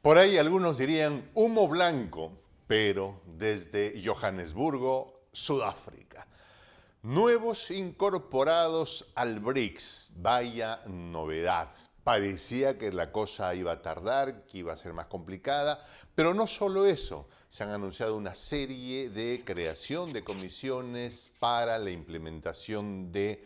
Por ahí algunos dirían humo blanco, pero desde Johannesburgo, Sudáfrica. Nuevos incorporados al BRICS. Vaya novedad. Parecía que la cosa iba a tardar, que iba a ser más complicada, pero no solo eso. Se han anunciado una serie de creación de comisiones para la implementación de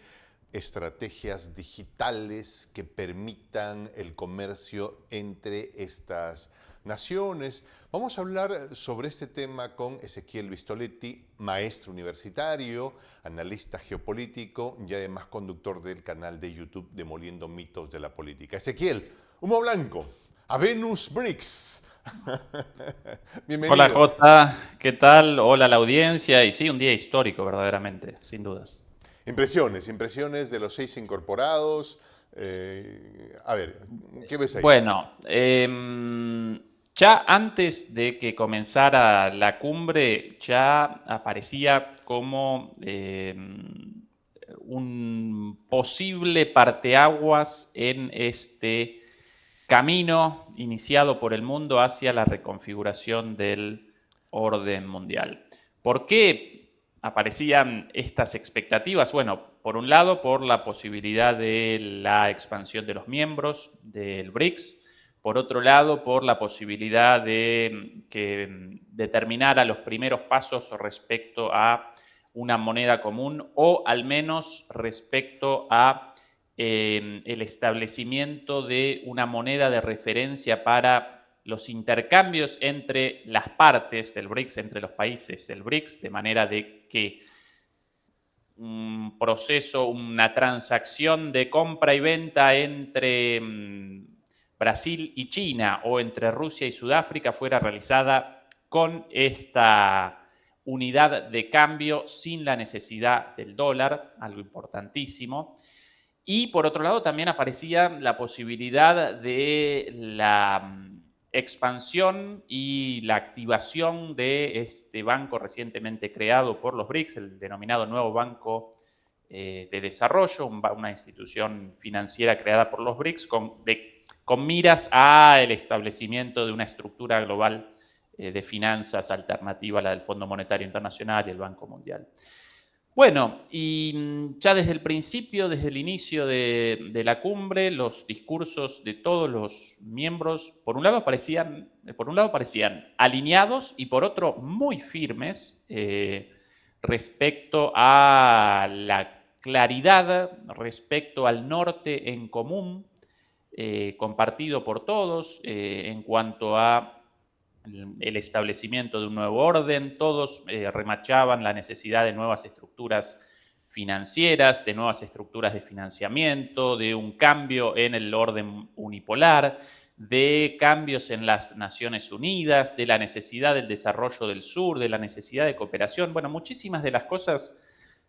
estrategias digitales que permitan el comercio entre estas naciones. Vamos a hablar sobre este tema con Ezequiel Vistoletti, maestro universitario, analista geopolítico y además conductor del canal de YouTube Demoliendo Mitos de la Política. Ezequiel, humo blanco, a Venus BRICS. Hola Bienvenido. Jota, ¿qué tal? Hola a la audiencia y sí, un día histórico verdaderamente, sin dudas. Impresiones de los 6 incorporados. A ver, ¿qué ves ahí? Bueno, ya antes de que comenzara la cumbre, ya aparecía como un posible parteaguas en este camino iniciado por el mundo hacia la reconfiguración del orden mundial. ¿Por qué aparecían estas expectativas? Bueno, por un lado, por la posibilidad de la expansión de los miembros del BRICS, por otro lado, por la posibilidad de que determinara los primeros pasos respecto a una moneda común o al menos respecto a el establecimiento de una moneda de referencia para los intercambios entre las partes del BRICS, entre los países del BRICS, de manera de que un proceso, una transacción de compra y venta entre Brasil y China o entre Rusia y Sudáfrica fuera realizada con esta unidad de cambio sin la necesidad del dólar, algo importantísimo. Y por otro lado también aparecía la posibilidad de la expansión y la activación de este banco recientemente creado por los BRICS, el denominado Nuevo Banco de Desarrollo, una institución financiera creada por los BRICS con miras al establecimiento de una estructura global de finanzas alternativa a la del Fondo Monetario Internacional y el Banco Mundial. Bueno, y ya desde el principio, desde el inicio de la cumbre, los discursos de todos los miembros, por un lado parecían alineados y por otro muy firmes respecto a la claridad, respecto al norte en común, compartido por todos en cuanto a el establecimiento de un nuevo orden, todos remachaban la necesidad de nuevas estructuras financieras, de nuevas estructuras de financiamiento, de un cambio en el orden unipolar, de cambios en las Naciones Unidas, de la necesidad del desarrollo del sur, de la necesidad de cooperación. Bueno, muchísimas de las cosas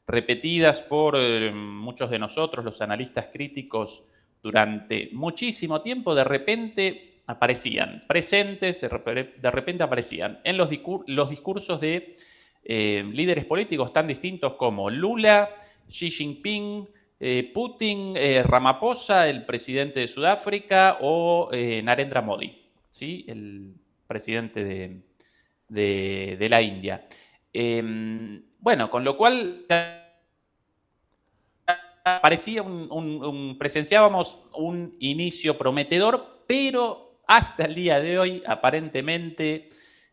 repetidas por muchos de nosotros, los analistas críticos, durante muchísimo tiempo, de repente aparecían presentes, de repente aparecían en los discursos de líderes políticos tan distintos como Lula, Xi Jinping, Putin, Ramaphosa, el presidente de Sudáfrica, o Narendra Modi, ¿sí? El presidente de la India. Bueno, con lo cual parecía presenciábamos un inicio prometedor, pero hasta el día de hoy aparentemente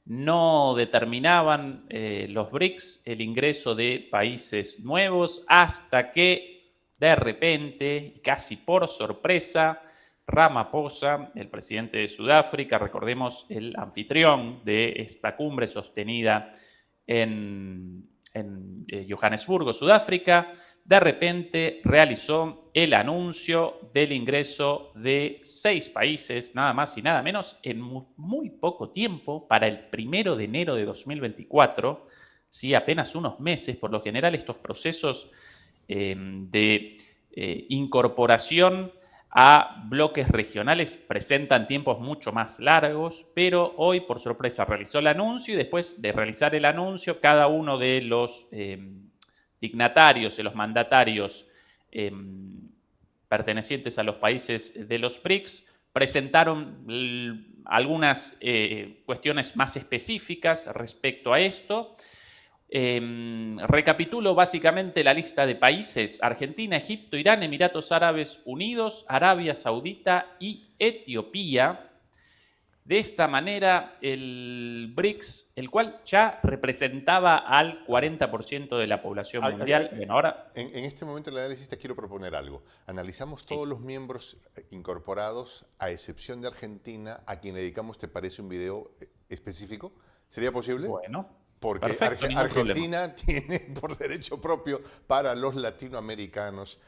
no determinaban los BRICS el ingreso de países nuevos hasta que de repente, casi por sorpresa, Ramaphosa, el presidente de Sudáfrica, recordemos el anfitrión de esta cumbre sostenida en Johannesburgo, Sudáfrica, de repente realizó el anuncio del ingreso de 6 países, nada más y nada menos, en muy poco tiempo, para el 1 de enero de 2024, ¿sí? Apenas unos meses. Por lo general estos procesos de incorporación a bloques regionales presentan tiempos mucho más largos, pero hoy por sorpresa realizó el anuncio y después de realizar el anuncio cada uno de los dignatarios, de los mandatarios pertenecientes a los países de los BRICS, presentaron algunas cuestiones más específicas respecto a esto. Recapitulo básicamente la lista de países: Argentina, Egipto, Irán, Emiratos Árabes Unidos, Arabia Saudita y Etiopía. De esta manera, el BRICS, el cual ya representaba al 40% de la población mundial, bueno, ahora... En este momento del análisis te quiero proponer algo. Analizamos todos Sí. los miembros incorporados, a excepción de Argentina, a quien dedicamos, ¿te parece un video específico? ¿Sería posible? Bueno, Porque perfecto, ningún problema. Argentina tiene por derecho propio para los latinoamericanos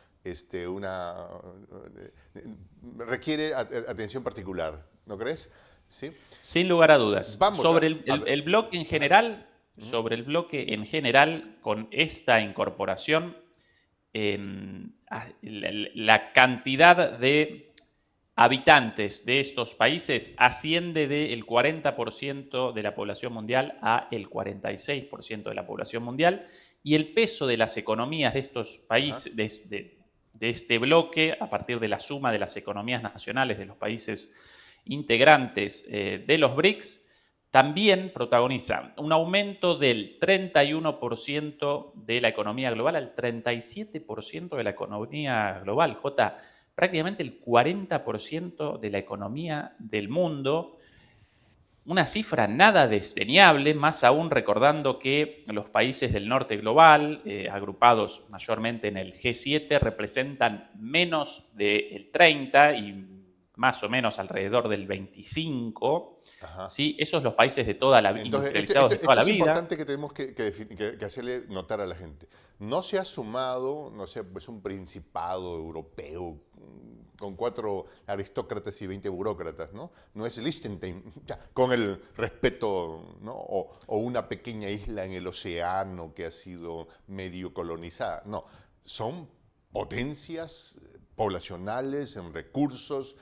requiere atención particular, ¿no crees? ¿Sí? Sin lugar a dudas. Vamos Sobre a ver. el bloque en Ajá. general, Ujú. con esta incorporación, la cantidad de habitantes de estos países asciende del 40% de la población mundial a el 46% de la población mundial, y el peso de las economías de estos Ajá. países, de este bloque, a partir de la suma de las economías nacionales de los países integrantes de los BRICS, también protagoniza un aumento del 31% de la economía global al 37% de la economía global. J, prácticamente el 40% de la economía del mundo. Una cifra nada desdeñable, más aún recordando que los países del norte global, agrupados mayormente en el G7, representan menos del 30 y más o menos alrededor del 25. Ajá. ¿Sí? Esos los países de toda la, Entonces, industrializados de toda esto la es vida. importante que tenemos que hacerle notar a la gente. No se ha sumado, no sé, pues un principado europeo con 4 aristócratas y 20 burócratas, ¿no? No es Liechtenstein, ya, con el respeto, ¿no? O una pequeña isla en el océano que ha sido medio colonizada. No, son potencias poblacionales en recursos,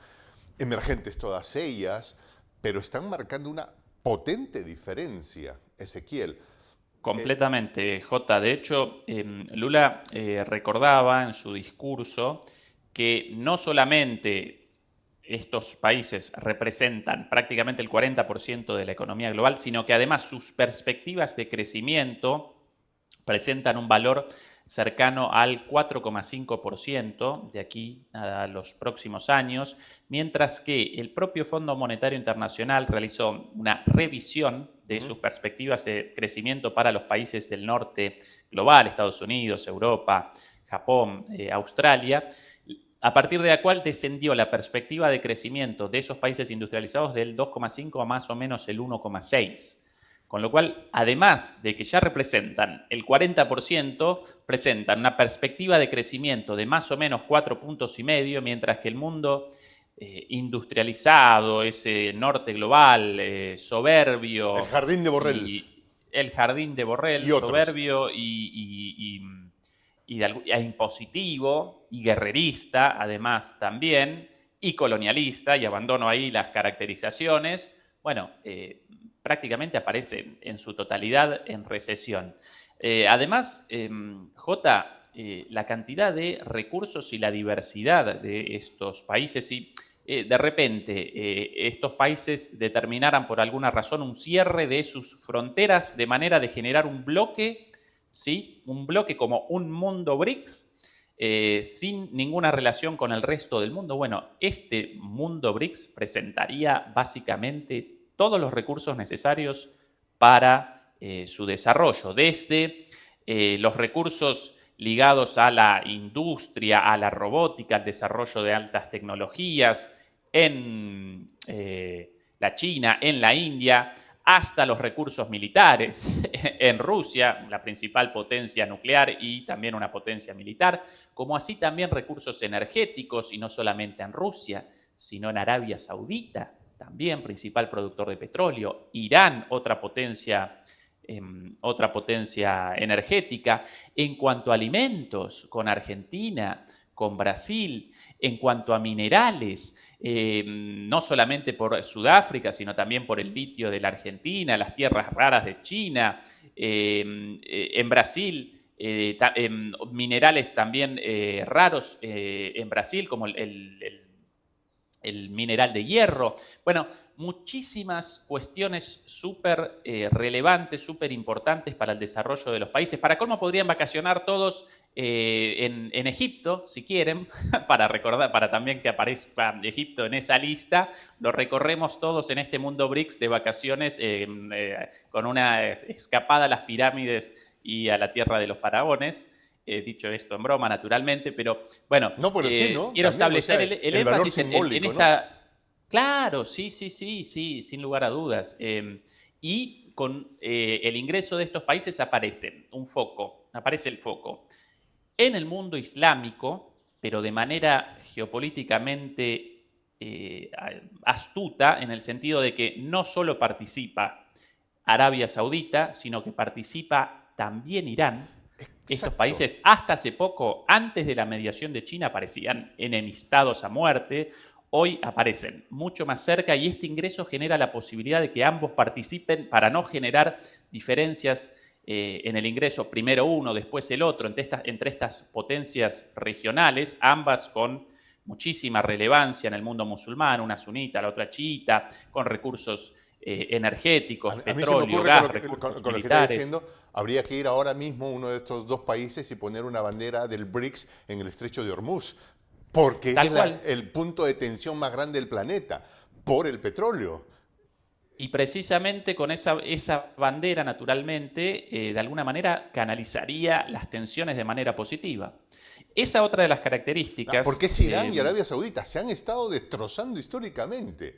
emergentes todas ellas, pero están marcando una potente diferencia, Ezequiel. Completamente, J. De hecho, Lula recordaba en su discurso que no solamente estos países representan prácticamente el 40% de la economía global, sino que además sus perspectivas de crecimiento presentan un valor cercano al 4,5% de aquí a los próximos años, mientras que el propio Fondo Monetario Internacional realizó una revisión de Ujú. sus perspectivas de crecimiento para los países del norte global, Estados Unidos, Europa, Japón, Australia, a partir de la cual descendió la perspectiva de crecimiento de esos países industrializados del 2,5 a más o menos el 1,6. Con lo cual, además de que ya representan el 40%, presentan una perspectiva de crecimiento de más o menos 4,5 puntos, mientras que el mundo industrializado, ese norte global, El soberbio, jardín de Borrell y el jardín de Borrell, y otros. soberbio e impositivo y guerrerista, además también, y colonialista, y abandono ahí las caracterizaciones, bueno, prácticamente aparece en su totalidad en recesión. Además, J, la cantidad de recursos y la diversidad de estos países, y de repente estos países determinaran por alguna razón un cierre de sus fronteras de manera de generar un bloque, ¿sí? Un bloque como un mundo BRICS, sin ninguna relación con el resto del mundo. Bueno, este mundo BRICS presentaría básicamente todos los recursos necesarios para su desarrollo, desde los recursos ligados a la industria, a la robótica, al desarrollo de altas tecnologías en la China, en la India, hasta los recursos militares en Rusia, la principal potencia nuclear y también una potencia militar, como así también recursos energéticos, y no solamente en Rusia, sino en Arabia Saudita, también principal productor de petróleo, Irán, otra potencia energética, en cuanto a alimentos, con Argentina, con Brasil, en cuanto a minerales, no solamente por Sudáfrica, sino también por el litio de la Argentina, las tierras raras de China, en Brasil, minerales también raros en Brasil, como el mineral de hierro. Bueno, muchísimas cuestiones súper relevantes, súper importantes para el desarrollo de los países. Para colmo podrían vacacionar todos en Egipto, si quieren, para recordar, para también que aparezca Egipto en esa lista. Lo recorremos todos en este mundo BRICS de vacaciones con una escapada a las pirámides y a la tierra de los faraones. Dicho esto en broma, naturalmente, pero bueno, No, pero sí, ¿no? quiero También, o establecer sea, el el valor énfasis en simbólico, ¿no? esta... Claro, sí, sin lugar a dudas. Y con el ingreso de estos países aparece el foco en el mundo islámico, pero de manera geopolíticamente astuta, en el sentido de que no solo participa Arabia Saudita, sino que participa también Irán. Estos Exacto. países hasta hace poco, antes de la mediación de China, parecían enemistados a muerte. Hoy aparecen mucho más cerca y este ingreso genera la posibilidad de que ambos participen para no generar diferencias en el ingreso, primero uno, después el otro, entre estas potencias regionales, ambas con muchísima relevancia en el mundo musulmán, una sunita, la otra chiita, con recursos energéticos, A mí se me petróleo, ocurre con gas, lo recursos con lo que está militares. diciendo, habría que ir ahora mismo a uno de estos dos países y poner una bandera del BRICS en el estrecho de Hormuz, porque ese Tal es cual. el punto de tensión más grande del planeta, por el petróleo. Y precisamente con esa bandera, naturalmente, de alguna manera canalizaría las tensiones de manera positiva. Esa otra de las Porque características, es Irán y Arabia Saudita, se han estado destrozando históricamente.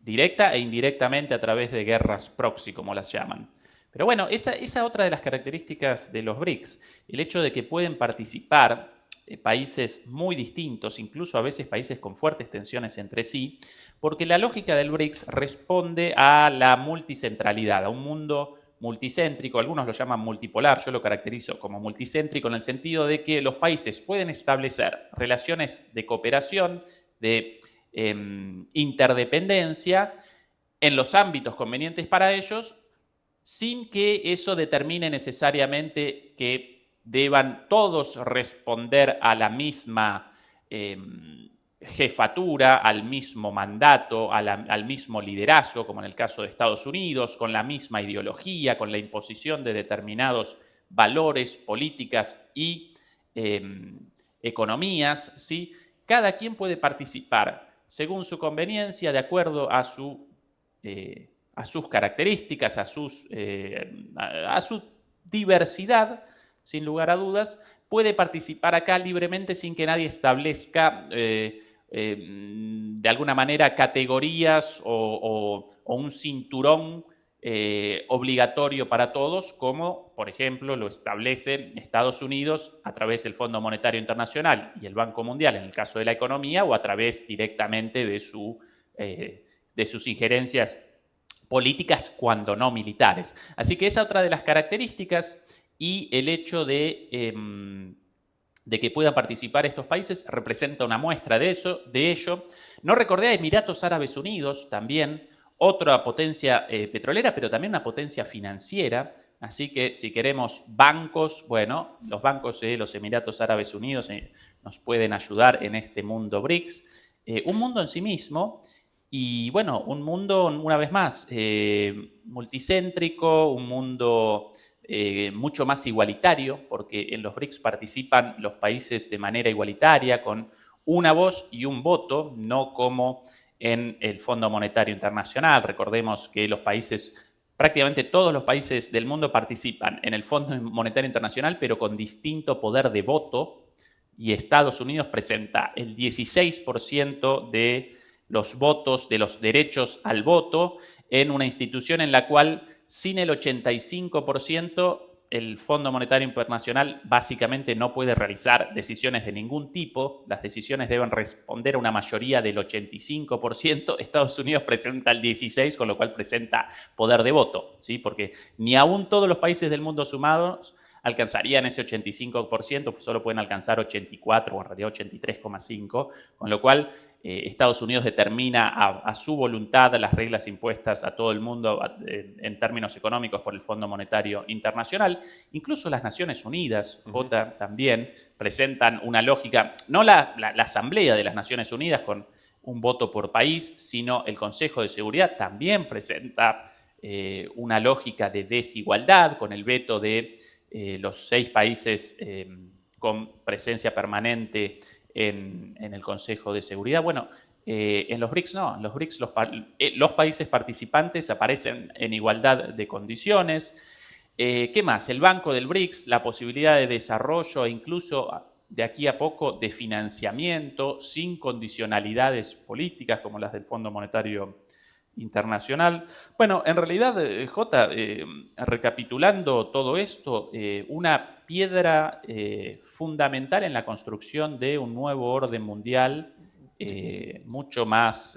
directa e indirectamente a través de guerras proxy, como las llaman. Pero bueno, esa otra de las características de los BRICS, el hecho de que pueden participar países muy distintos, incluso a veces países con fuertes tensiones entre sí, porque la lógica del BRICS responde a la multicentralidad, a un mundo multicéntrico, algunos lo llaman multipolar, yo lo caracterizo como multicéntrico en el sentido de que los países pueden establecer relaciones de cooperación, de interdependencia en los ámbitos convenientes para ellos, sin que eso determine necesariamente que deban todos responder a la misma jefatura, al mismo mandato, al mismo liderazgo, como en el caso de Estados Unidos, con la misma ideología, con la imposición de determinados valores, políticas y economías, ¿sí? Cada quien puede participar según su conveniencia, de acuerdo a sus características, a su diversidad, sin lugar a dudas, puede participar acá libremente sin que nadie establezca de alguna manera categorías o un cinturón obligatorio para todos, como por ejemplo lo establece Estados Unidos a través del Fondo Monetario Internacional y el Banco Mundial en el caso de la economía, o a través directamente de sus injerencias políticas cuando no militares. Así que esa es otra de las características, y el hecho de que puedan participar estos países representa una muestra de ello. No recordé a Emiratos Árabes Unidos también, otra potencia petrolera, pero también una potencia financiera. Así que si queremos bancos, bueno, los bancos de los Emiratos Árabes Unidos nos pueden ayudar en este mundo BRICS. Un mundo en sí mismo, y bueno, un mundo, una vez más, multicéntrico, un mundo mucho más igualitario, porque en los BRICS participan los países de manera igualitaria, con una voz y un voto, no como en el Fondo Monetario Internacional. Recordemos que prácticamente todos los países del mundo participan en el Fondo Monetario Internacional, pero con distinto poder de voto, y Estados Unidos presenta el 16% de los votos, de los derechos al voto, en una institución en la cual sin el 85% el Fondo Monetario Internacional básicamente no puede realizar decisiones de ningún tipo. Las decisiones deben responder a una mayoría del 85%. Estados Unidos presenta el 16%, con lo cual presenta poder de voto, ¿sí? Porque ni aún todos los países del mundo sumados alcanzarían ese 85%, pues solo pueden alcanzar 84 o en realidad 83,5%, con lo cual Estados Unidos determina a su voluntad las reglas impuestas a todo el mundo en términos económicos por el Fondo Monetario Internacional. Incluso las Naciones Unidas, Jota, también presentan una lógica, no la Asamblea de las Naciones Unidas con un voto por país, sino el Consejo de Seguridad también presenta una lógica de desigualdad con el veto de los 6 países con presencia permanente en el Consejo de Seguridad. Bueno, en los BRICS no, en los BRICS los países participantes aparecen en igualdad de condiciones. ¿Qué más? El Banco del BRICS, la posibilidad de desarrollo e incluso de aquí a poco de financiamiento sin condicionalidades políticas como las del Fondo Monetario Internacional. Bueno, en realidad, Jota, recapitulando todo esto, una piedra fundamental en la construcción de un nuevo orden mundial mucho más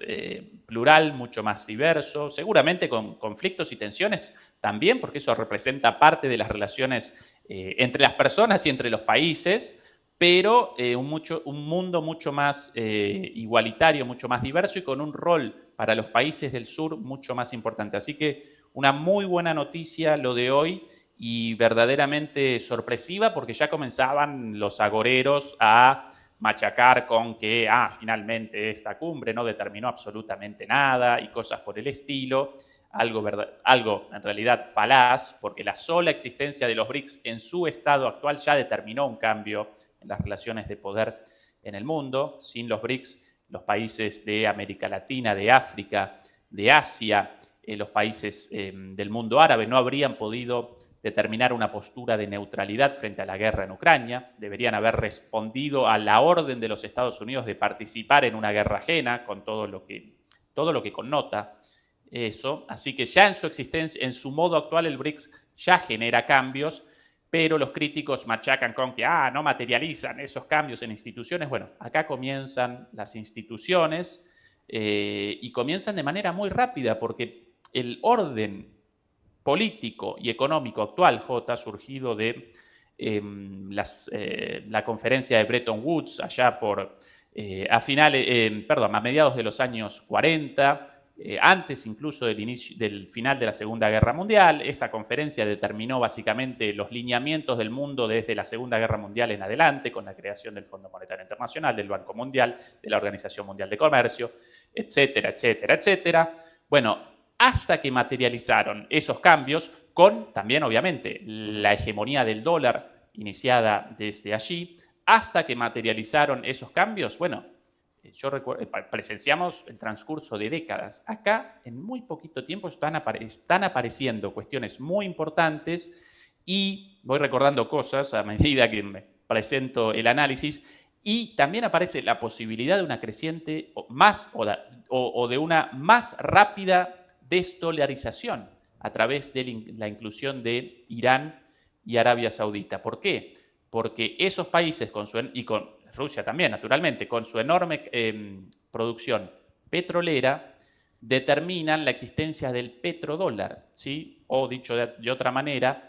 plural, mucho más diverso, seguramente con conflictos y tensiones también, porque eso representa parte de las relaciones entre las personas y entre los países, pero un mundo mucho más igualitario, mucho más diverso y con un rol para los países del sur mucho más importante. Así que una muy buena noticia lo de hoy y verdaderamente sorpresiva porque ya comenzaban los agoreros a machacar con que finalmente esta cumbre no determinó absolutamente nada y cosas por el estilo, algo en realidad falaz, porque la sola existencia de los BRICS en su estado actual ya determinó un cambio en las relaciones de poder en el mundo. Sin los BRICS, los países de América Latina, de África, de Asia, los países del mundo árabe no habrían podido determinar una postura de neutralidad frente a la guerra en Ucrania, deberían haber respondido a la orden de los Estados Unidos de participar en una guerra ajena con todo lo que connota eso. Así que ya en su existencia, en su modo actual, el BRICS ya genera cambios, pero los críticos machacan con que no materializan esos cambios en instituciones. Bueno, acá comienzan las instituciones y comienzan de manera muy rápida porque el orden político y económico actual, surgido de la conferencia de Bretton Woods allá por a mediados de los años 40, antes incluso del final de la Segunda Guerra Mundial. Esa conferencia determinó básicamente los lineamientos del mundo desde la Segunda Guerra Mundial en adelante, con la creación del Fondo Monetario Internacional, del Banco Mundial, de la Organización Mundial de Comercio, etcétera, etcétera, etcétera. Bueno, hasta que materializaron esos cambios con también, obviamente, la hegemonía del dólar iniciada desde allí, hasta que materializaron esos cambios, bueno, yo recuerdo, presenciamos el transcurso de décadas. Acá, en muy poquito tiempo, están apareciendo cuestiones muy importantes y voy recordando cosas a medida que me presento el análisis, y también aparece la posibilidad de una creciente o de una más rápida desdolarización a través de la inclusión de Irán y Arabia Saudita. ¿Por qué? Porque esos países y con Rusia también, naturalmente, con su enorme producción petrolera, determinan la existencia del petrodólar, ¿sí? O dicho de otra manera,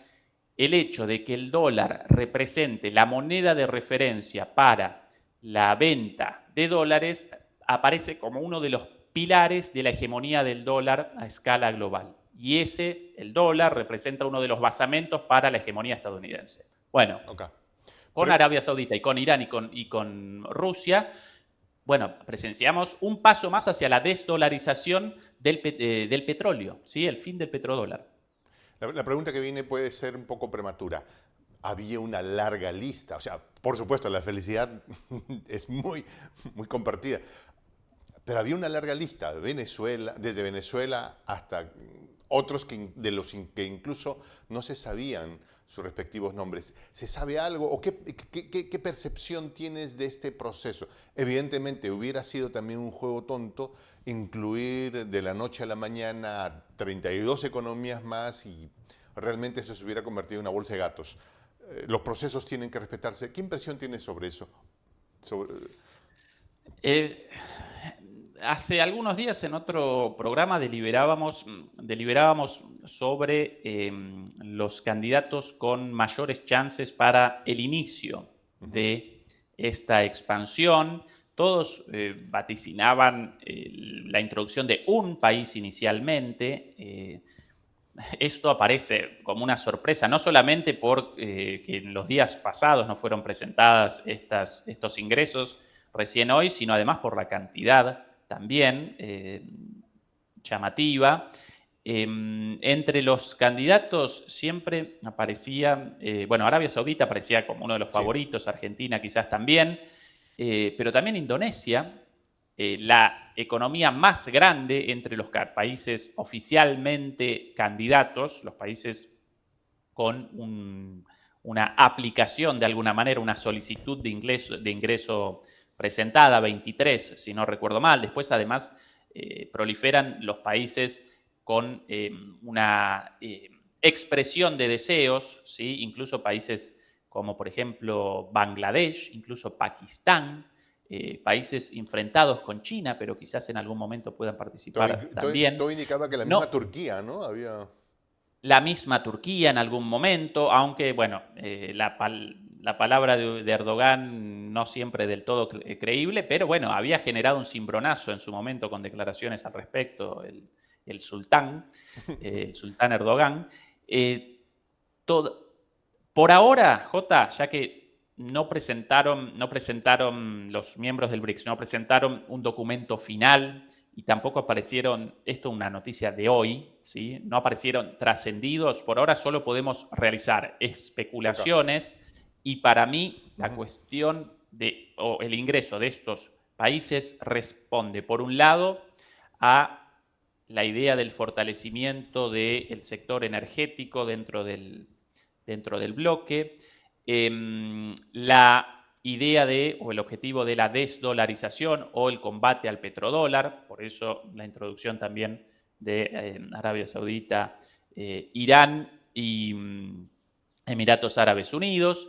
el hecho de que el dólar represente la moneda de referencia para la venta de dólares aparece como uno de los pilares de la hegemonía del dólar a escala global. Y el dólar, representa uno de los basamentos para la hegemonía estadounidense. Bueno, con Arabia Saudita y con Irán y con Rusia, bueno, presenciamos un paso más hacia la desdolarización del petróleo, ¿sí? El fin del petrodólar. La pregunta que viene puede ser un poco prematura. Había una larga lista, o sea, por supuesto, la felicidad es muy, muy compartida, pero había una larga lista desde Venezuela hasta otros de los que incluso no se sabían sus respectivos nombres. ¿Se sabe algo o qué percepción tienes de este proceso? Evidentemente hubiera sido también un juego tonto incluir de la noche a la mañana 32 economías más y realmente eso se hubiera convertido en una bolsa de gatos. Los procesos tienen que respetarse. ¿Qué impresión tienes sobre eso? Hace algunos días en otro programa deliberábamos sobre los candidatos con mayores chances para el inicio de esta expansión. Todos vaticinaban la introducción de un país inicialmente. Esto aparece como una sorpresa, no solamente porque en los días pasados no fueron presentadas estos ingresos recién hoy, sino además por la cantidad también llamativa. Entre los candidatos siempre aparecía, bueno, Arabia Saudita aparecía como uno de los favoritos, sí. Argentina quizás también, pero también Indonesia, la economía más grande entre los países oficialmente candidatos, los países con una aplicación de alguna manera, una solicitud de ingreso presentada, 23, si no recuerdo mal. Después, además, proliferan los países con una expresión de deseos, ¿sí? Incluso países como, por ejemplo, Bangladesh, incluso Pakistán, países enfrentados con China, pero quizás en algún momento puedan participar también. Todo indicaba que la misma Turquía, ¿no? La misma Turquía en algún momento, aunque, bueno, la palabra de Erdogan no siempre del todo creíble, pero bueno, había generado un cimbronazo en su momento con declaraciones al respecto, el sultán Erdogan. Por ahora, Jota, ya que no presentaron los miembros del BRICS, no presentaron un documento final y tampoco aparecieron, esto es una noticia de hoy, ¿sí? No aparecieron trascendidos, por ahora solo podemos realizar especulaciones y para mí la cuestión o el ingreso de estos países responde, por un lado, a la idea del fortalecimiento del sector energético dentro del bloque, la idea o el objetivo de la desdolarización o el combate al petrodólar, por eso la introducción también de Arabia Saudita, Irán y Emiratos Árabes Unidos.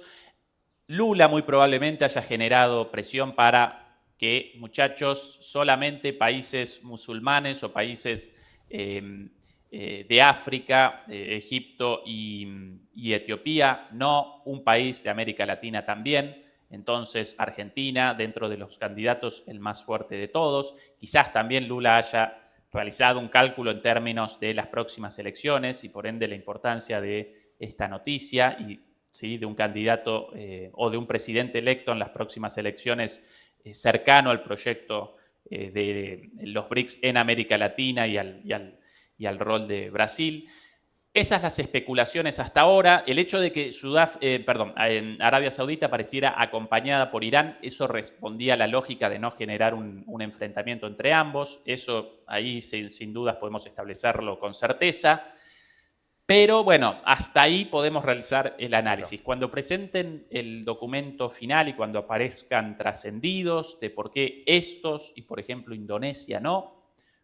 Lula muy probablemente haya generado presión para que, muchachos, solamente países musulmanes o países de África, Egipto y Etiopía, no un país de América Latina también. Entonces, Argentina, dentro de los candidatos, el más fuerte de todos. Quizás también Lula haya realizado un cálculo en términos de las próximas elecciones y por ende la importancia de esta noticia y ¿sí? De un candidato o de un presidente electo en las próximas elecciones cercano al proyecto de los BRICS en América Latina y al rol de Brasil. Esas las especulaciones hasta ahora. El hecho de que Arabia Saudita apareciera acompañada por Irán, eso respondía a la lógica de no generar un enfrentamiento entre ambos. Eso ahí sin dudas podemos establecerlo con certeza. Pero bueno, hasta ahí podemos realizar el análisis. Cuando presenten el documento final y cuando aparezcan trascendidos de por qué estos y, por ejemplo, Indonesia no,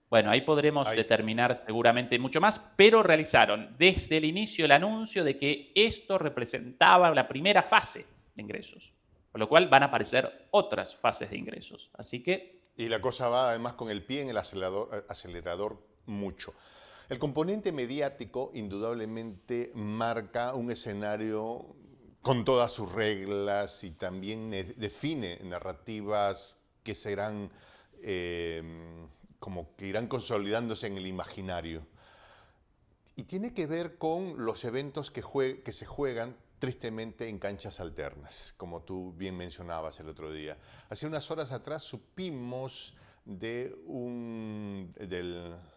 bueno, ahí podremos determinar seguramente mucho más, pero realizaron desde el inicio el anuncio de que esto representaba la primera fase de ingresos, con lo cual van a aparecer otras fases de ingresos. Así que... Y la cosa va además con el pie en el acelerador mucho. El componente mediático indudablemente marca un escenario con todas sus reglas y también define narrativas que serán como que irán consolidándose en el imaginario. Y tiene que ver con los eventos que se juegan tristemente en canchas alternas, como tú bien mencionabas el otro día. Hace unas horas atrás supimos del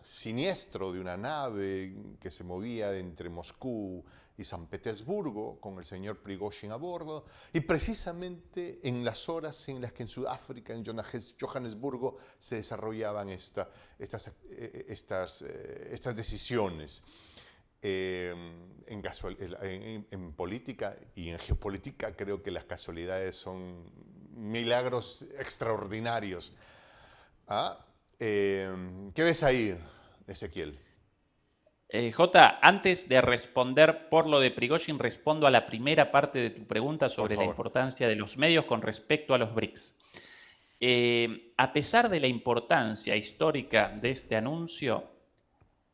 siniestro de una nave que se movía entre Moscú y San Petersburgo con el señor Prigozhin a bordo, y precisamente en las horas en las que en Sudáfrica, en Johannesburgo, se desarrollaban estas decisiones. En política y en geopolítica creo que las casualidades son milagros extraordinarios. ¿Qué ves ahí, Ezequiel? Jota, antes de responder por lo de Prigozhin, respondo a la primera parte de tu pregunta sobre la importancia de los medios con respecto a los BRICS. A pesar de la importancia histórica de este anuncio,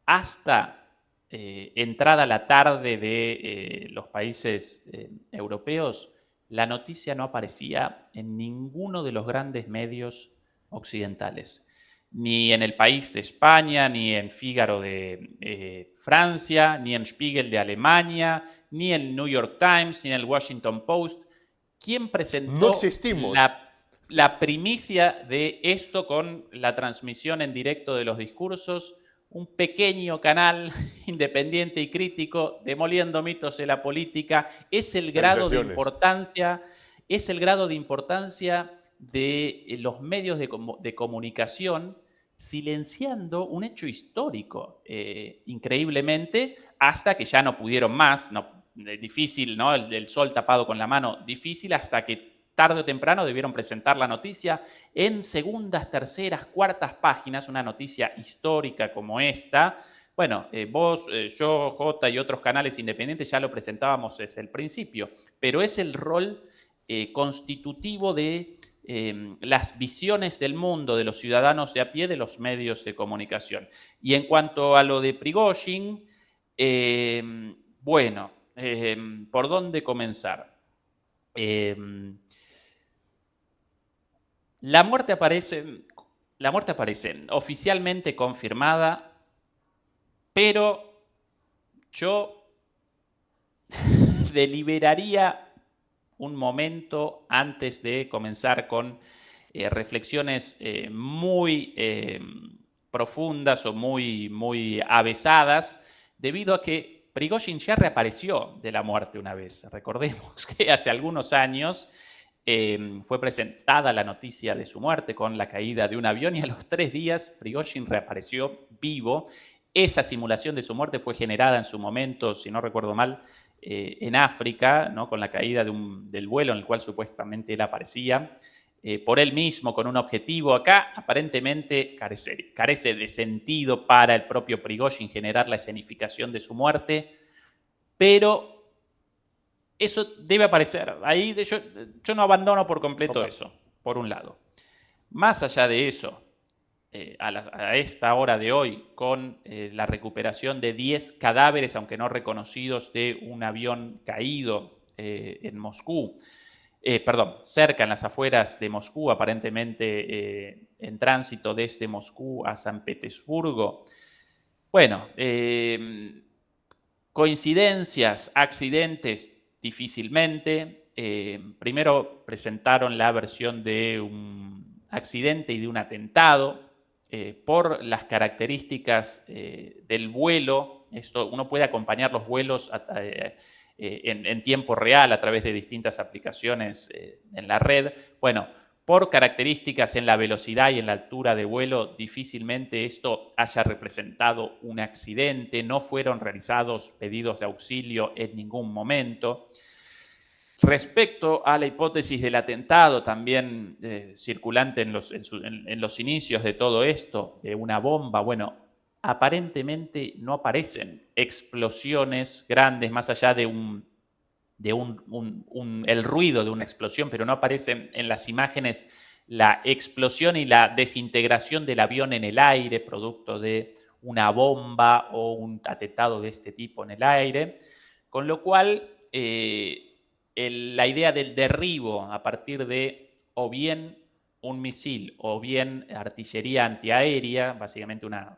hasta entrada la tarde de los países europeos, la noticia no aparecía en ninguno de los grandes medios occidentales. Ni en El País de España, ni en Fígaro de Francia, ni en Spiegel de Alemania, ni en el New York Times, ni en el Washington Post. ¿Quién presentó No existimos. la primicia de esto con la transmisión en directo de los discursos, un pequeño canal independiente y crítico, demoliendo mitos de la política, es el grado de Felicitaciones. importancia, es el grado de importancia de los medios de comunicación silenciando un hecho histórico, increíblemente, hasta que ya no pudieron más, difícil, ¿no? El sol tapado con la mano, difícil, hasta que tarde o temprano debieron presentar la noticia en segundas, terceras, cuartas páginas, una noticia histórica como esta. Bueno, vos, yo, Jota y otros canales independientes ya lo presentábamos desde el principio, pero es el rol constitutivo de las visiones del mundo de los ciudadanos de a pie de los medios de comunicación. Y en cuanto a lo de Prigozhin, bueno, ¿por dónde comenzar? La muerte aparece oficialmente confirmada, pero yo deliberaría un momento antes de comenzar con reflexiones muy profundas o muy avesadas, debido a que Prigozhin ya reapareció de la muerte una vez. Recordemos que hace algunos años fue presentada la noticia de su muerte con la caída de un avión y a los 3 días Prigozhin reapareció vivo. Esa simulación de su muerte fue generada en su momento, si no recuerdo mal, en África, ¿no? Con la caída del vuelo en el cual supuestamente él aparecía, por él mismo, con un objetivo. Acá aparentemente carece de sentido para el propio Prigozhin generar la escenificación de su muerte, pero eso debe aparecer. Ahí yo no abandono por completo Okay. eso, por un lado. Más allá de eso, a esta hora de hoy, con la recuperación de 10 cadáveres, aunque no reconocidos, de un avión caído en Moscú, perdón, cerca en las afueras de Moscú, aparentemente en tránsito desde Moscú a San Petersburgo. Bueno, coincidencias, accidentes, difícilmente. Primero presentaron la versión de un accidente y de un atentado por las características del vuelo. Esto, uno puede acompañar los vuelos en tiempo real a través de distintas aplicaciones en la red. Bueno, por características en la velocidad y en la altura de vuelo, difícilmente esto haya representado un accidente, no fueron realizados pedidos de auxilio en ningún momento. Respecto a la hipótesis del atentado, también circulante en los inicios de todo esto, de una bomba, bueno, aparentemente no aparecen explosiones grandes más allá de el ruido de una explosión, pero no aparece en las imágenes la explosión y la desintegración del avión en el aire, producto de una bomba o un atentado de este tipo en el aire, con lo cual la idea del derribo a partir de o bien un misil o bien artillería antiaérea, básicamente una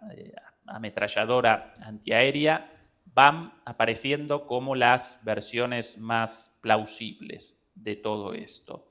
ametralladora antiaérea, van apareciendo como las versiones más plausibles de todo esto.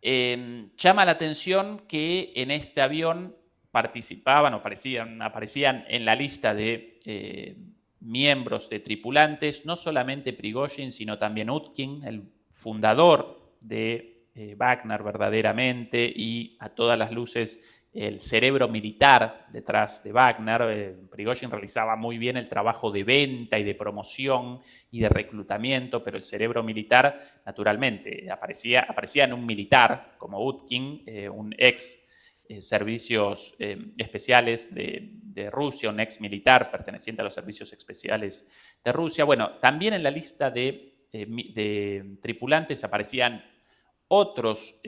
Llama la atención que en este avión participaban o aparecían en la lista de miembros de tripulantes, no solamente Prigozhin, sino también Utkin, el fundador de Wagner verdaderamente y a todas las luces el cerebro militar detrás de Wagner. Prigozhin realizaba muy bien el trabajo de venta y de promoción y de reclutamiento, pero el cerebro militar, naturalmente, aparecía en un militar como Utkin, un ex servicios especiales de Rusia, un ex militar perteneciente a los servicios especiales de Rusia. Bueno, también en la lista de tripulantes aparecían otros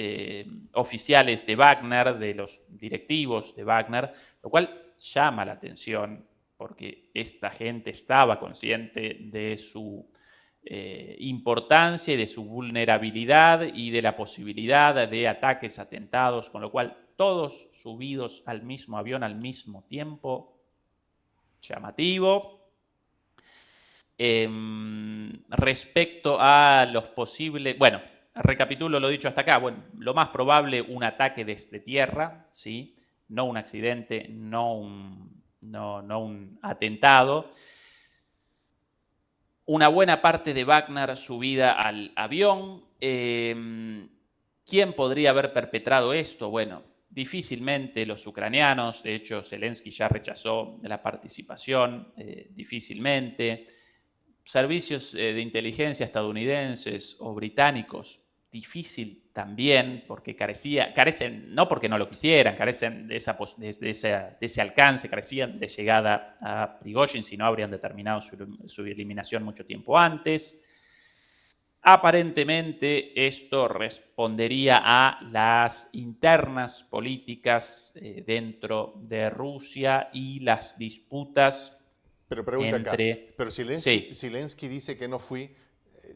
oficiales de Wagner, de los directivos de Wagner, lo cual llama la atención porque esta gente estaba consciente de su importancia y de su vulnerabilidad y de la posibilidad de ataques, atentados, con lo cual todos subidos al mismo avión al mismo tiempo, llamativo. Respecto a los posibles, bueno, recapitulo lo dicho hasta acá. Bueno, lo más probable, un ataque desde tierra, ¿sí? No un accidente, no un atentado. Una buena parte de Wagner subida al avión. ¿Quién podría haber perpetrado esto? Bueno, difícilmente los ucranianos. De hecho, Zelensky ya rechazó la participación, difícilmente. Servicios de inteligencia estadounidenses o británicos, difícil también, porque carecen, no porque no lo quisieran, carecen de ese alcance, carecían de llegada a Prigozhin, si no habrían determinado su eliminación mucho tiempo antes. Aparentemente esto respondería a las internas políticas dentro de Rusia y las disputas Pero pregunta acá, entre... pero Sí, Zelensky dice que no fui,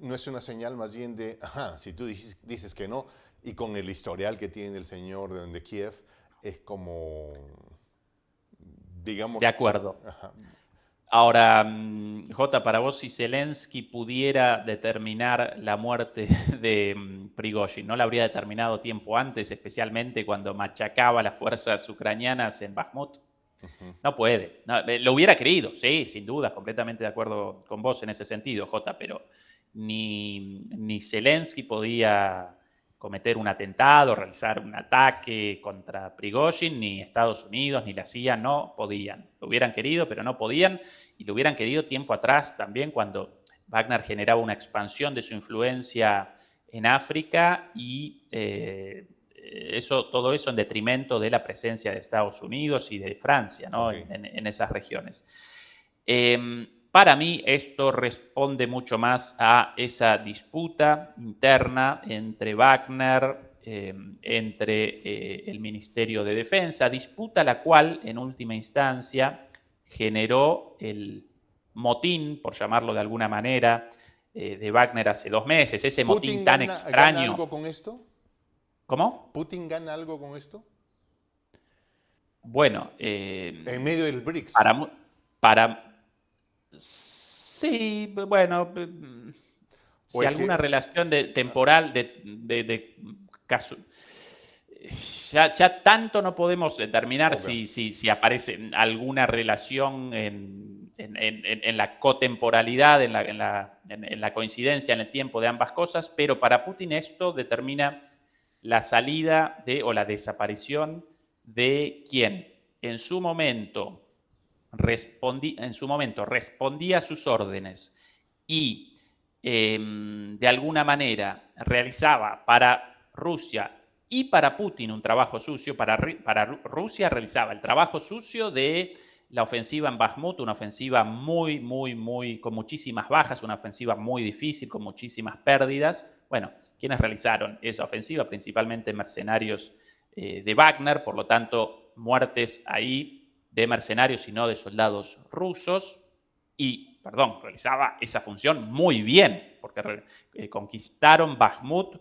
¿no es una señal más bien de, ajá, si tú dices que no, y con el historial que tiene el señor de Kiev, es como, de digamos, acuerdo. ajá, Ahora, Jota, para vos, si Zelensky pudiera determinar la muerte de Prigozhin, ¿no la habría determinado tiempo antes, especialmente cuando machacaba las fuerzas ucranianas en Bakhmut? ujú. No puede. No, lo hubiera querido, sí, sin duda, completamente de acuerdo con vos en ese sentido, Jota, pero ni Zelensky podía cometer un atentado, realizar un ataque contra Prigozhin, ni Estados Unidos, ni la CIA no podían. Lo hubieran querido, pero no podían, y lo hubieran querido tiempo atrás también, cuando Wagner generaba una expansión de su influencia en África y todo eso en detrimento de la presencia de Estados Unidos y de Francia, ¿no? Ok. en esas regiones. Para mí esto responde mucho más a esa disputa interna entre Wagner, entre el Ministerio de Defensa, disputa la cual en última instancia generó el motín, por llamarlo de alguna manera, de Wagner hace 2 meses, ese motín ¿Putin tan gana extraño. algo con esto? ¿Cómo? ¿Putin gana algo con esto? Bueno, En medio del BRICS. para, para sí, bueno, ¿O si es alguna que relación temporal de caso, ya tanto no podemos determinar ok, si aparece alguna relación en la cotemporalidad, en la coincidencia en el tiempo de ambas cosas, pero para Putin esto determina la salida o la desaparición de quien en su momento respondía a sus órdenes y de alguna manera realizaba para Rusia y para Putin un trabajo sucio. Para Rusia realizaba el trabajo sucio de la ofensiva en Bakhmut, una ofensiva con muchísimas bajas, una ofensiva muy difícil, con muchísimas pérdidas. Bueno, quienes realizaron esa ofensiva, principalmente mercenarios de Wagner, por lo tanto, muertes ahí de mercenarios y no de soldados rusos. Y, perdón, realizaba esa función muy bien, porque conquistaron Bakhmut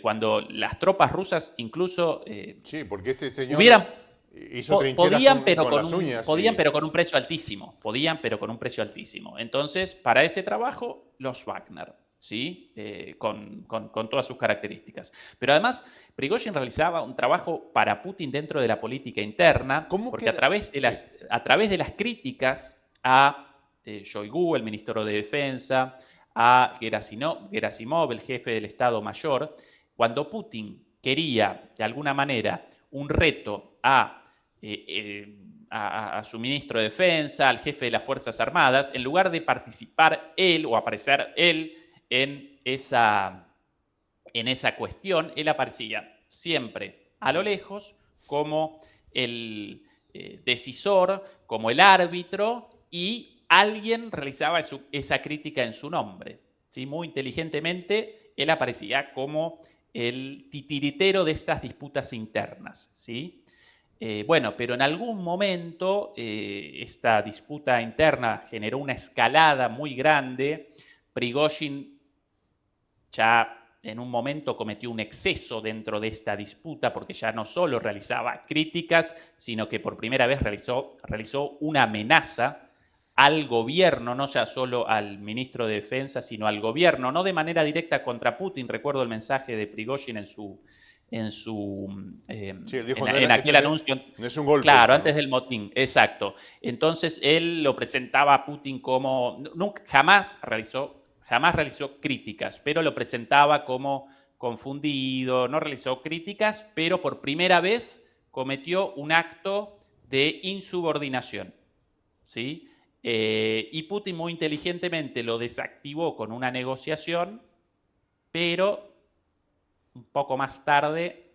cuando las tropas rusas incluso sí, porque este señor hubieran hizo trincheras podían, con las uñas podían, y... pero con un precio altísimo. Podían, pero con un precio altísimo. Entonces, para ese trabajo, los Wagner, ¿sí? Con todas sus características. Pero además, Prigozhin realizaba un trabajo para Putin dentro de la política interna, ¿Cómo porque a queda? través de Sí. las críticas a Shoigu, el ministro de Defensa, a Gerasimov, el jefe del Estado Mayor, cuando Putin quería, de alguna manera, un reto a su ministro de Defensa, al jefe de las Fuerzas Armadas, en lugar de participar él o aparecer él en esa cuestión, él aparecía siempre a lo lejos como el decisor, como el árbitro, y alguien realizaba esa crítica en su nombre. ¿Sí? Muy inteligentemente, él aparecía como el titiritero de estas disputas internas. ¿Sí? Bueno, pero en algún momento esta disputa interna generó una escalada muy grande. Prigozhin ya en un momento cometió un exceso dentro de esta disputa, porque ya no solo realizaba críticas, sino que por primera vez realizó una amenaza al gobierno, no ya solo al ministro de Defensa, sino al gobierno, no de manera directa contra Putin. Recuerdo el mensaje de Prigozhin Sí, él dijo, en aquel anuncio. no es un golpe. Claro, Eso, antes ¿no? del motín, exacto. Entonces él lo presentaba a Putin como, nunca, jamás realizó críticas, pero lo presentaba como confundido, no realizó críticas, pero por primera vez cometió un acto de insubordinación, ¿sí? Y Putin muy inteligentemente lo desactivó con una negociación, pero un poco más tarde,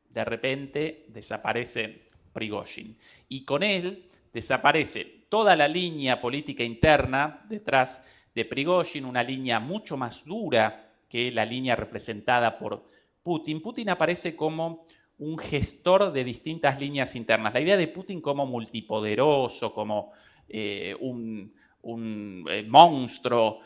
de repente, desaparece Prigozhin. Y con él desaparece toda la línea política interna detrás de Prigozhin, una línea mucho más dura que la línea representada por Putin. Putin aparece como un gestor de distintas líneas internas. La idea de Putin como multipoderoso, como un monstruo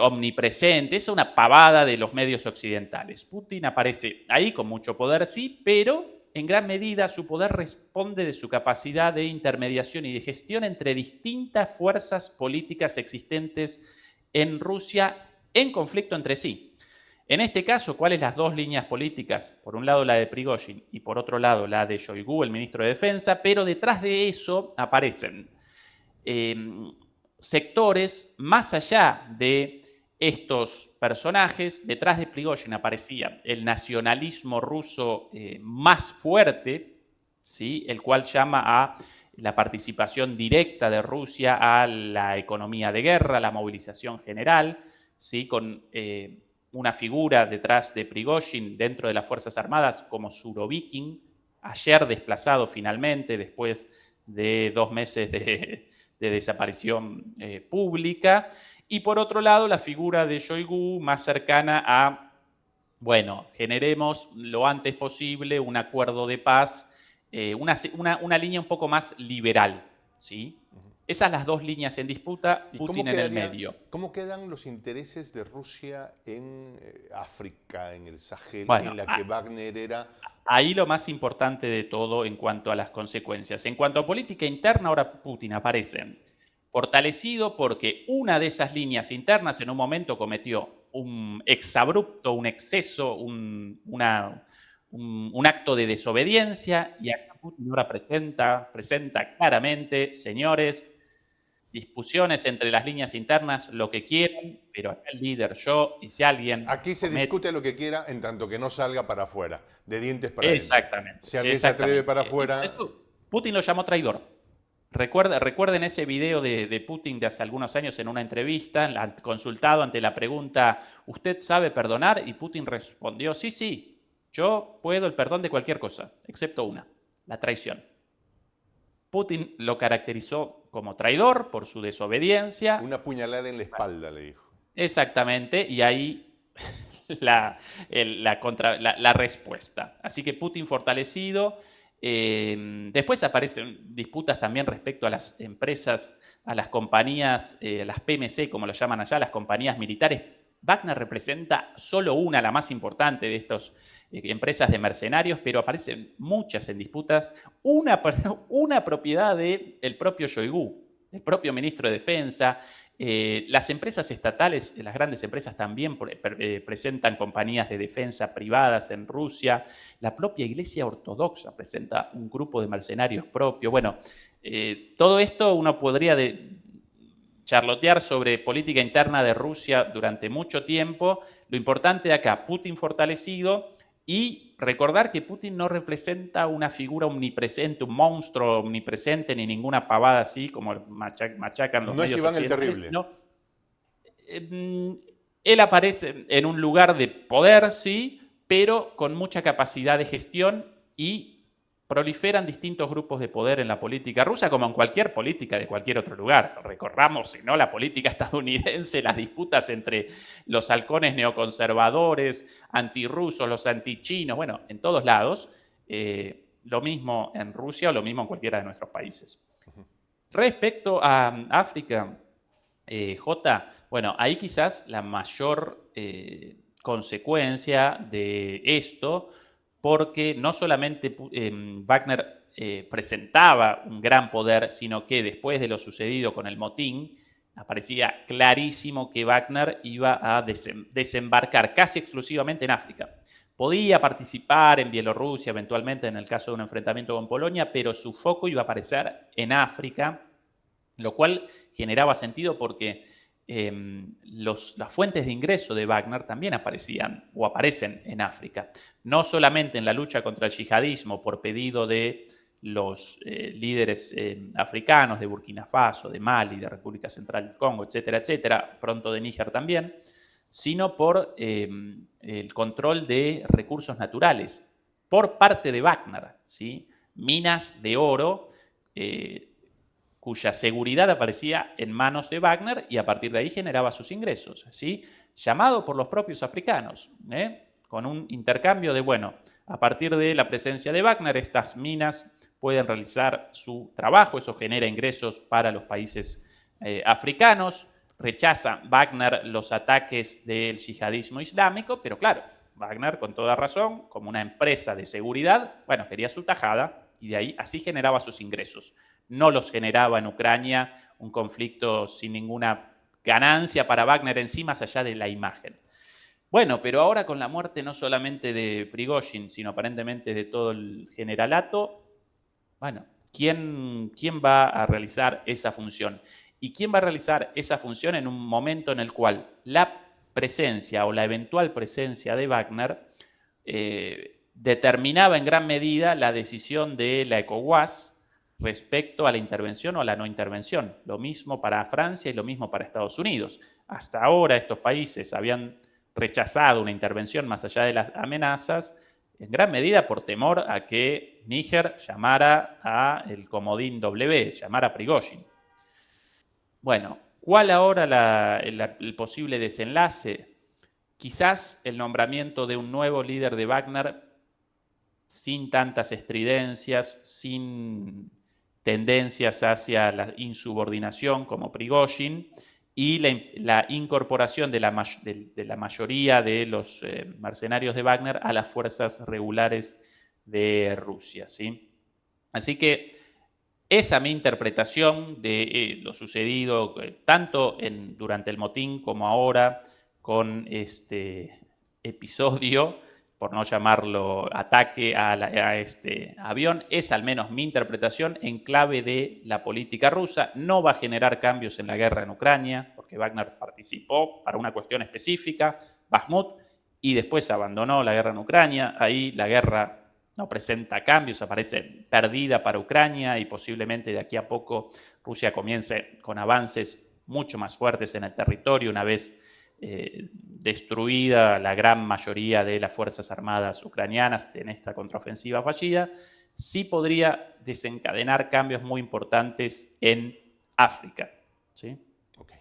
omnipresente, es una pavada de los medios occidentales. Putin aparece ahí con mucho poder, sí, pero en gran medida su poder responde de su capacidad de intermediación y de gestión entre distintas fuerzas políticas existentes en Rusia en conflicto entre sí. En este caso, ¿cuáles las dos líneas políticas? Por un lado la de Prigozhin y por otro lado la de Shoigu, el ministro de Defensa, pero detrás de eso aparecen sectores más allá de estos personajes. Detrás de Prigozhin aparecía el nacionalismo ruso más fuerte, ¿sí? El cual llama a la participación directa de Rusia a la economía de guerra, a la movilización general, ¿sí? Con una figura detrás de Prigozhin dentro de las Fuerzas Armadas como Surovikin, ayer desplazado finalmente después de 2 meses de desaparición pública. Y por otro lado, la figura de Shoigu más cercana a, bueno, generemos lo antes posible un acuerdo de paz, una línea un poco más liberal, ¿sí? Esas las dos líneas en disputa, ¿Y Putin en el medio. cómo quedan los intereses de Rusia en África, en el Sahel, Bueno, en la que Wagner era? ahí lo más importante de todo en cuanto a las consecuencias. En cuanto a política interna, ahora Putin aparece fortalecido porque una de esas líneas internas en un momento cometió un exabrupto, un exceso, un acto de desobediencia, y acá Putin ahora presenta claramente, señores, discusiones entre las líneas internas, lo que quieran, pero acá el líder yo, y si alguien Aquí se comete. discute lo que quiera en tanto que no salga para afuera, de dientes para adentro. Exactamente, Si alguien se atreve exactamente. para Y por afuera, eso Putin lo llamó traidor. Recuerden ese video de Putin de hace algunos años en una entrevista, consultado ante la pregunta, ¿usted sabe perdonar? Y Putin respondió, sí, sí, yo puedo el perdón de cualquier cosa, excepto una, la traición. Putin lo caracterizó como traidor por su desobediencia. una puñalada en la espalda, le dijo. Exactamente, y ahí la, la respuesta. Así que Putin fortalecido. Después aparecen disputas también respecto a las empresas, a las compañías, las PMC, como lo llaman allá, las compañías militares. Wagner representa solo una, la más importante de estas empresas de mercenarios, pero aparecen muchas en disputas. Una propiedad del propio Shoigu, el propio ministro de Defensa. Las empresas estatales, las grandes empresas también presentan compañías de defensa privadas en Rusia. La propia Iglesia Ortodoxa presenta un grupo de mercenarios propio. Bueno, todo esto uno podría charlotear sobre política interna de Rusia durante mucho tiempo. Lo importante de acá, Putin fortalecido, y recordar que Putin no representa una figura omnipresente, un monstruo omnipresente, ni ninguna pavada así como machacan los No es medios Iván el occidentales, Terrible. sino él aparece en un lugar de poder, sí, pero con mucha capacidad de gestión, y proliferan distintos grupos de poder en la política rusa, como en cualquier política de cualquier otro lugar. Recorramos, si no, la política estadounidense, las disputas entre los halcones neoconservadores, antirrusos, los antichinos, bueno, en todos lados. Lo mismo en Rusia o lo mismo en cualquiera de nuestros países. Respecto a África, J, bueno, ahí quizás la mayor consecuencia de esto, porque no solamente Wagner presentaba un gran poder, sino que después de lo sucedido con el motín, aparecía clarísimo que Wagner iba a desembarcar casi exclusivamente en África. Podía participar en Bielorrusia, eventualmente en el caso de un enfrentamiento con Polonia, pero su foco iba a aparecer en África, lo cual generaba sentido porque las fuentes de ingreso de Wagner también aparecían o aparecen en África. No solamente en la lucha contra el yihadismo por pedido de los líderes africanos de Burkina Faso, de Mali, de República Central del Congo, etcétera, etcétera, pronto de Níger también, sino por el control de recursos naturales por parte de Wagner, ¿sí? Minas de oro, cuya seguridad aparecía en manos de Wagner y a partir de ahí generaba sus ingresos, ¿sí? Llamado por los propios africanos, con un intercambio de, bueno, a partir de la presencia de Wagner, estas minas pueden realizar su trabajo, eso genera ingresos para los países africanos. Rechaza Wagner los ataques del yihadismo islámico, pero claro, Wagner, con toda razón, como una empresa de seguridad, bueno, quería su tajada y de ahí así generaba sus ingresos. No los generaba en Ucrania un conflicto sin ninguna ganancia para Wagner en sí, más allá de la imagen. Bueno, pero ahora con la muerte no solamente de Prigozhin, sino aparentemente de todo el generalato, bueno, ¿quién va a realizar esa función? ¿Y quién va a realizar esa función en un momento en el cual la presencia o la eventual presencia de Wagner determinaba en gran medida la decisión de la ECOWAS respecto a la intervención o a la no intervención? Lo mismo para Francia y lo mismo para Estados Unidos. Hasta ahora estos países habían rechazado una intervención más allá de las amenazas, en gran medida por temor a que Níger llamara a el comodín W, llamara a Prigozhin. Bueno, ¿cuál ahora el posible desenlace? Quizás el nombramiento de un nuevo líder de Wagner sin tantas estridencias, sin tendencias hacia la insubordinación como Prigozhin, y la incorporación de la mayoría de los mercenarios de Wagner a las fuerzas regulares de Rusia, ¿sí? Así que esa mi interpretación de lo sucedido tanto durante el motín como ahora con este episodio, por no llamarlo ataque a este avión, es al menos mi interpretación en clave de la política rusa. No va a generar cambios en la guerra en Ucrania, porque Wagner participó para una cuestión específica, Bakhmut, y después abandonó la guerra en Ucrania. Ahí la guerra no presenta cambios, aparece perdida para Ucrania y posiblemente de aquí a poco Rusia comience con avances mucho más fuertes en el territorio una vez destruida la gran mayoría de las Fuerzas Armadas ucranianas en esta contraofensiva fallida. Sí podría desencadenar cambios muy importantes en África, ¿sí? Okay.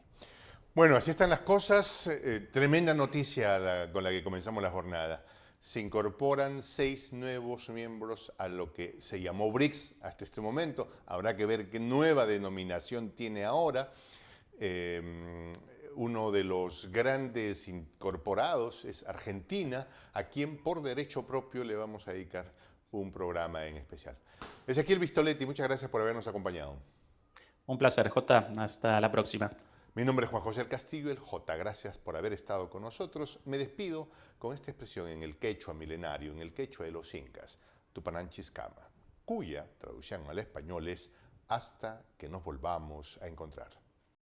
Bueno, así están las cosas. Tremenda noticia con la que comenzamos la jornada. Se incorporan 6 nuevos miembros a lo que se llamó BRICS hasta este momento. Habrá que ver qué nueva denominación tiene ahora. Uno de los grandes incorporados es Argentina, a quien por derecho propio le vamos a dedicar un programa en especial. Ezequiel Vistoletti, muchas gracias por habernos acompañado. Un placer, Jota. Hasta la próxima. Mi nombre es Juan José del Castillo, el J. Gracias por haber estado con nosotros. Me despido con esta expresión en el quechua milenario, en el quechua de los incas, Tupananchiskama, cuya traducción al español es hasta que nos volvamos a encontrar.